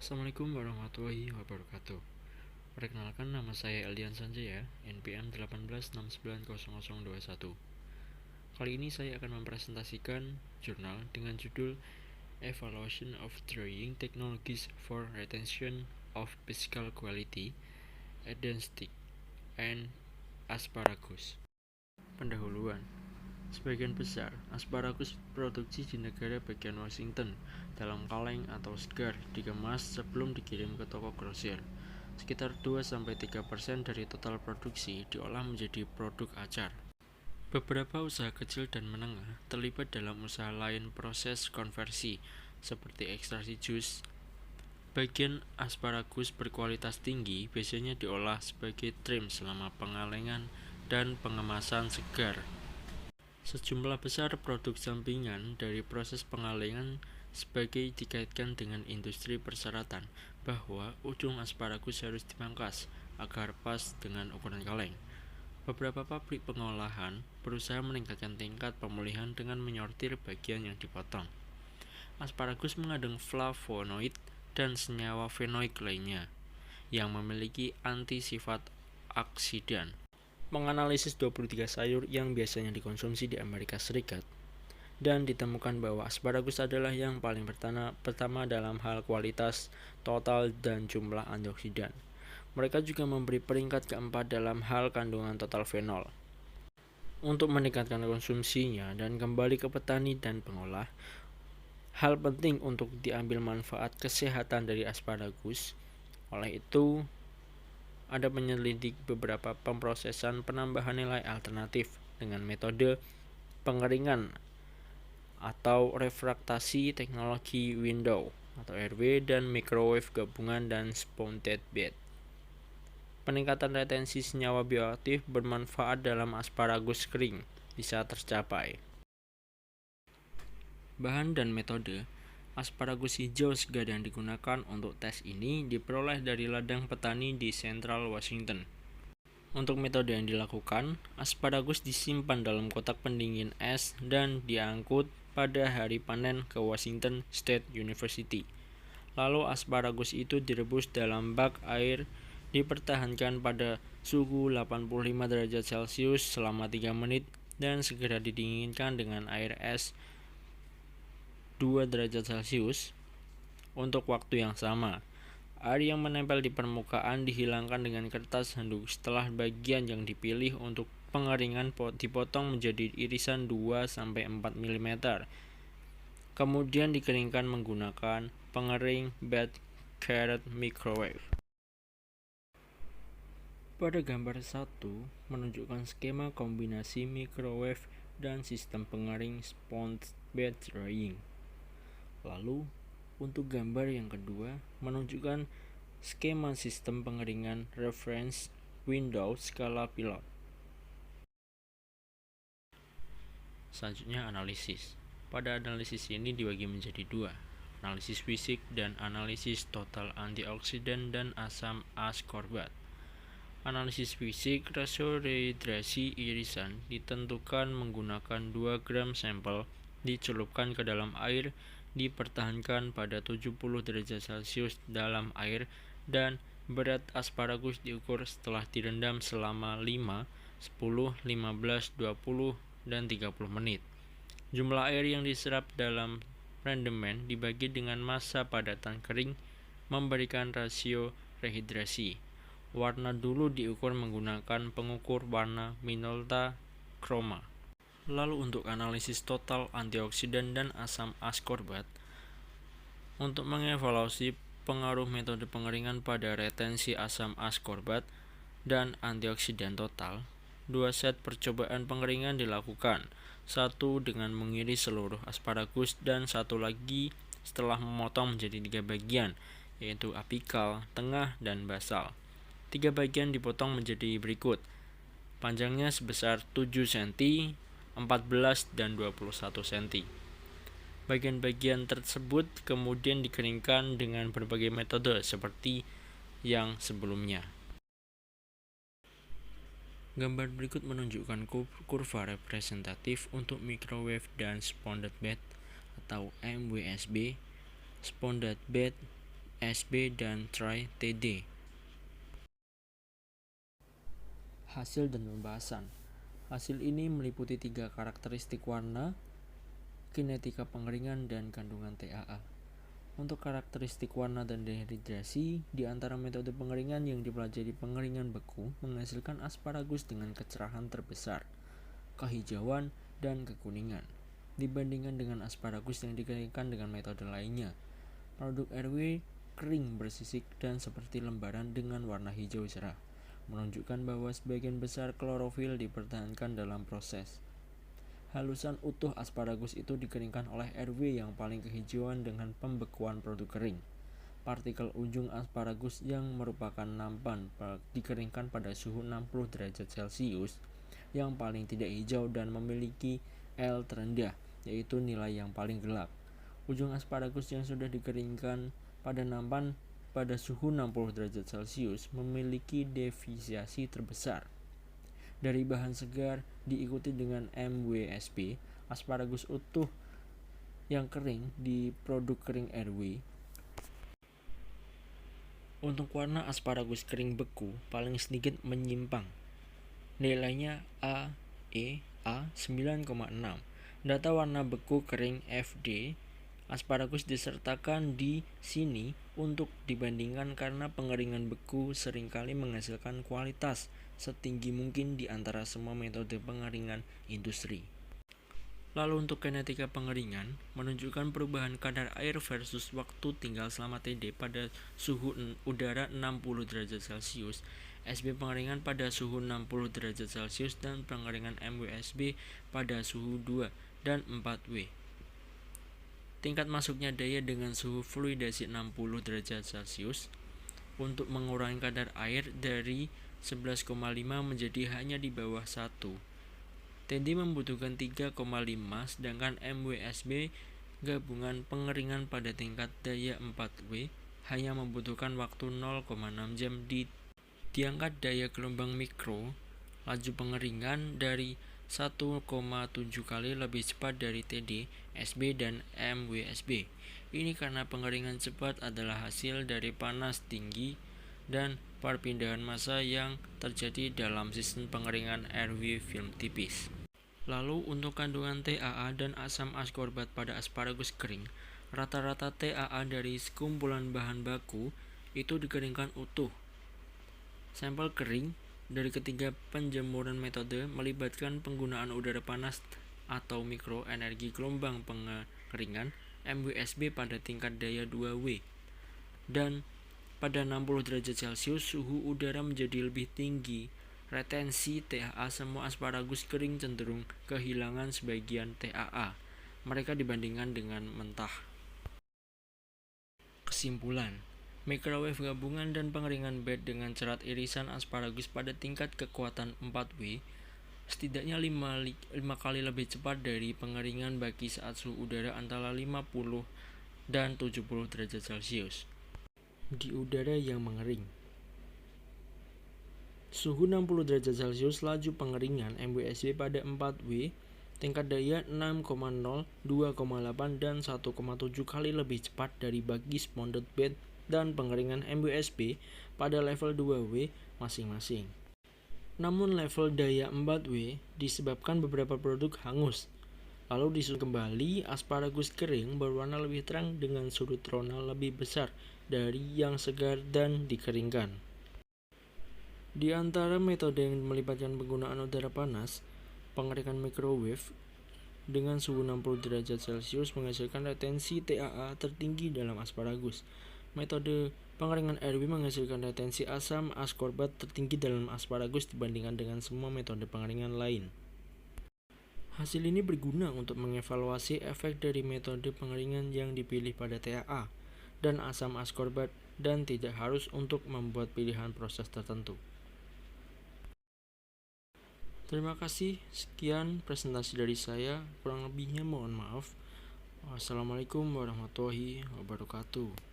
Assalamualaikum warahmatullahi wabarakatuh. Perkenalkan, nama saya Eldian Sanjaya, NPM 18690021. Kali ini saya akan mempresentasikan jurnal dengan judul Evaluation of Drying Technologies for Retention of Physical Quality, Edenstic, and Asparagus. Pendahuluan. Sebagian besar asparagus produksi di negara bagian Washington dalam kaleng atau segar dikemas sebelum dikirim ke toko grosir. Sekitar 2-3% dari total produksi diolah menjadi produk acar. Beberapa usaha kecil dan menengah terlibat dalam usaha lain proses konversi seperti ekstraksi jus. Bagian asparagus berkualitas tinggi biasanya diolah sebagai trim selama pengalengan dan pengemasan segar. Sejumlah besar produk sampingan dari proses pengalengan sebagai dikaitkan dengan industri persyaratan bahwa ujung asparagus harus dipangkas agar pas dengan ukuran kaleng. Beberapa pabrik pengolahan berusaha meningkatkan tingkat pemulihan dengan menyortir bagian yang dipotong. Asparagus mengandung flavonoid dan senyawa fenoik lainnya yang memiliki anti-sifat oksidan. Menganalisis 23 sayur yang biasanya dikonsumsi di Amerika Serikat dan ditemukan bahwa asparagus adalah yang paling pertama dalam hal kualitas, total, dan jumlah antioksidan. Mereka juga memberi peringkat keempat dalam hal kandungan total fenol. Untuk meningkatkan konsumsinya dan kembali ke petani dan pengolah, hal penting untuk diambil manfaat kesehatan dari asparagus. Oleh itu, ada penyelidik beberapa pemrosesan penambahan nilai alternatif dengan metode pengeringan atau refraktasi teknologi window atau RW dan microwave gabungan dan spouted bed. Peningkatan retensi senyawa bioaktif bermanfaat dalam asparagus kering bisa tercapai. Bahan dan metode asparagus hijau segar yang digunakan untuk tes ini diperoleh dari ladang petani di Central Washington. Untuk metode yang dilakukan, asparagus disimpan dalam kotak pendingin es dan diangkut pada hari panen ke Washington State University. Lalu asparagus itu direbus dalam bak air dipertahankan pada suhu 85 derajat Celcius selama 3 menit dan segera didinginkan dengan air es 2 derajat Celcius untuk waktu yang sama. Air yang menempel di permukaan dihilangkan dengan kertas handuk setelah bagian yang dipilih untuk pengeringan dipotong menjadi irisan 2-4 mm. Kemudian dikeringkan menggunakan pengering bed carrot microwave. Pada gambar 1 menunjukkan skema kombinasi microwave dan sistem pengering sponge bed drying. Lalu untuk gambar yang kedua menunjukkan skema sistem pengeringan reference window skala pilot. Selanjutnya analisis. Pada analisis ini dibagi menjadi dua, analisis fisik dan analisis total antioksidan dan asam ascorbat. Analisis fisik, rasio rehidrasi irisan ditentukan menggunakan 2 gram sampel dicelupkan ke dalam air, dipertahankan pada 70 derajat Celcius dalam air, dan berat asparagus diukur setelah direndam selama 5, 10, 15, 20, dan 30 menit. Jumlah air yang diserap dalam rendemen dibagi dengan massa padatan kering memberikan rasio rehidrasi. Warna dulu diukur menggunakan pengukur warna Minolta Chroma. Lalu untuk analisis total antioksidan dan asam ascorbat, untuk mengevaluasi pengaruh metode pengeringan pada retensi asam ascorbat dan antioksidan total, 2 set percobaan pengeringan dilakukan, satu dengan mengiris seluruh asparagus dan satu lagi setelah memotong menjadi 3 bagian, yaitu apikal, tengah, dan basal. 3 bagian dipotong menjadi berikut: panjangnya sebesar 7 cm, 14 dan 21 cm. Bagian-bagian tersebut kemudian dikeringkan dengan berbagai metode seperti yang sebelumnya. Gambar berikut menunjukkan kurva representatif untuk microwave dan spouted bed atau MWSB. Spouted bed MWSB, dan Tri-TD. Hasil dan pembahasan. Hasil ini meliputi 3 karakteristik warna, kinetika pengeringan, dan kandungan TAA. Untuk karakteristik warna dan dehidrasi, di antara metode pengeringan yang dipelajari, pengeringan beku menghasilkan asparagus dengan kecerahan terbesar, kehijauan, dan kekuningan, dibandingkan dengan asparagus yang dikeringkan dengan metode lainnya. Produk RW kering bersisik dan seperti lembaran dengan warna hijau cerah, menunjukkan bahwa sebagian besar klorofil dipertahankan dalam proses. Halusan utuh asparagus itu dikeringkan oleh RW yang paling kehijauan dengan pembekuan produk kering. Partikel ujung asparagus yang merupakan nampan dikeringkan pada suhu 60 derajat Celcius yang paling tidak hijau dan memiliki L terendah, yaitu nilai yang paling gelap. Ujung asparagus yang sudah dikeringkan pada nampan pada suhu 60 derajat Celcius memiliki defisiasi terbesar. Dari bahan segar diikuti dengan MWSB, asparagus utuh yang kering di produk kering RW. Untuk warna asparagus kering beku paling sedikit menyimpang. Nilainya A, E, A 9,6. Data warna beku kering FD asparagus disertakan di sini untuk dibandingkan karena pengeringan beku seringkali menghasilkan kualitas setinggi mungkin di antara semua metode pengeringan industri. Lalu untuk kinetika pengeringan, menunjukkan perubahan kadar air versus waktu tinggal selama TD pada suhu udara 60 derajat Celcius, SB pengeringan pada suhu 60 derajat Celcius, dan pengeringan MWSB pada suhu 2 dan 4W. Tingkat masuknya daya dengan suhu fluidasi 60 derajat Celcius untuk mengurangi kadar air dari 11,5 menjadi hanya di bawah 1. TD membutuhkan 3,5, sedangkan MWSB gabungan pengeringan pada tingkat daya 4W hanya membutuhkan waktu 0,6 jam. Diangkat daya gelombang mikro, laju pengeringan dari 1,7 kali lebih cepat dari TD, SB, dan MWSB. Ini karena pengeringan cepat adalah hasil dari panas tinggi dan perpindahan massa yang terjadi dalam sistem pengeringan RW film tipis. Lalu untuk kandungan TAA dan asam askorbat pada asparagus kering, rata-rata TAA dari sekumpulan bahan baku itu dikeringkan utuh. Sampel kering dari ketiga penjemuran metode melibatkan penggunaan udara panas atau mikro energi gelombang pengeringan MWSB pada tingkat daya 2W, dan pada 60 derajat Celcius suhu udara menjadi lebih tinggi. Retensi TAA semua asparagus kering cenderung kehilangan sebagian TAA mereka dibandingkan dengan mentah. Kesimpulan, microwave gabungan dan pengeringan bed dengan cerat irisan asparagus pada tingkat kekuatan 4W setidaknya 5 kali lebih cepat dari pengeringan bagi saat suhu udara antara 50 dan 70 derajat Celcius. Di udara yang mengering, suhu 60 derajat Celcius, laju pengeringan MWSB pada 4W, tingkat daya 6,0, 2,8, dan 1,7 kali lebih cepat dari bagi sponded bed dan pengeringan MWSB pada level 2W masing-masing. Namun level daya 4W disebabkan beberapa produk hangus. Lalu disusun kembali, asparagus kering berwarna lebih terang dengan sudut rona lebih besar dari yang segar dan dikeringkan. Di antara metode yang melibatkan penggunaan udara panas, pengeringan microwave dengan suhu 60 derajat Celcius menghasilkan retensi TAA tertinggi dalam asparagus. Metode pengeringan RW menghasilkan retensi asam askorbat tertinggi dalam asparagus dibandingkan dengan semua metode pengeringan lain. Hasil ini berguna untuk mengevaluasi efek dari metode pengeringan yang dipilih pada TAA dan asam askorbat dan tidak harus untuk membuat pilihan proses tertentu. Terima kasih, sekian presentasi dari saya, kurang lebihnya mohon maaf. Wassalamualaikum warahmatullahi wabarakatuh.